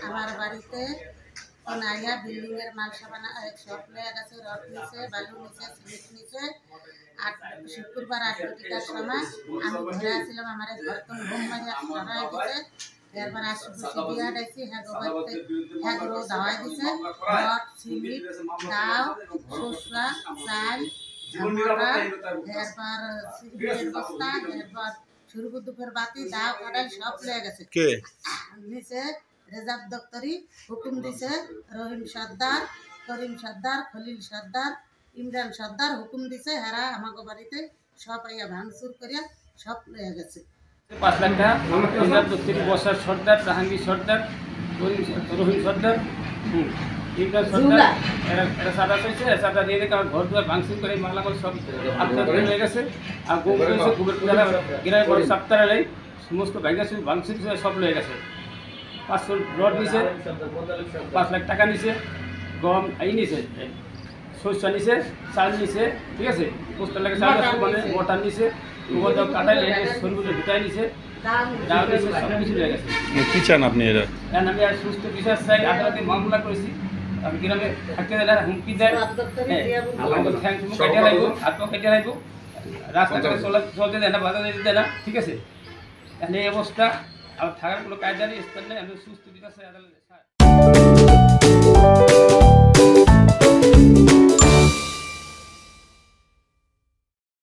আমার বাড়িতে নাইয়া বিল্ডিং এর মাল সাবানা সব লয়ে গেছে, রড নিচে, বালু নিচে, সিমেন্ট নিচে। আর শুক্রবার 8টার সময় আমি ঘরে আসছিলাম, আমার ঘর তো ঘুম মারিয়া সরাই দিছে। এরপর আশেপাশে দিয়া ডাইছি, হ্যাঁ গরু দাওয়াই দিছে। রড, সিমেন্ট, দাও, শসা, চাল, ঝামরা, এরপর সিমেন্টের বস্তা, এরপর সুরবুদ্দুপের বাতি, দাও, কড়াই সব লয়ে গেছে। নিচে রেজাব দপ্তরি হুকুম দিছে, রহিম সর্দার, করিম সর্দার, খলিল সর্দার, ইমরান সর্দার হুকুম দিছে, হেরা আমাকে বাড়িতে সব আইয়া ভাঙচুর করিয়া সব লয়ে গেছে। 5 লাখ টাকা রেজাব দপ্তরি, বসার সর্দার, জাহাঙ্গীর সর্দার, রহিম সর্দার, ইমরান সর্দার, এরা সাদা পেয়েছে। সাদা দিয়ে দেখে আমার ঘর দুয়ার ভাঙচুর করে মালামাল সব আপনার হয়ে গেছে। আর গোবর হয়েছে, গোবর গ্রামে বড় সপ্তাহে নেই, সমস্ত ভাঙচুর ভাঙচুর সব লয়ে গেছে। 500 রড নিছে, 5 লাখ টাকা নিছে, গম এই নিছে, শস্য নিছে, চাল নিছে, ঠিক আছে। পোস্টার লাগে চাল মানে মোটর নিছে, গোবর কাটাই সরগুলো ভিটাই নিছে, ডাল নিছে, সব কিছু লেগে গেছে। কি চান আপনি? এরা আমি আর সুস্থ বিচার চাই। আদালতে মামলা করেছি, আমি গ্রামে থাকতে দিলে হুমকি দেয়, আমাকে ঠ্যাং কেটে লাগব, হাত পা কেটে লাগব, রাস্তাঘাটে চলতে দেয় না, বাধা দিতে দেয় না, ঠিক আছে। তাহলে এই অবস্থা, আর থাকার কোনো কায়দা নেই, স্থান নেই। আমি সুস্থ বিচার চাই আদালতে।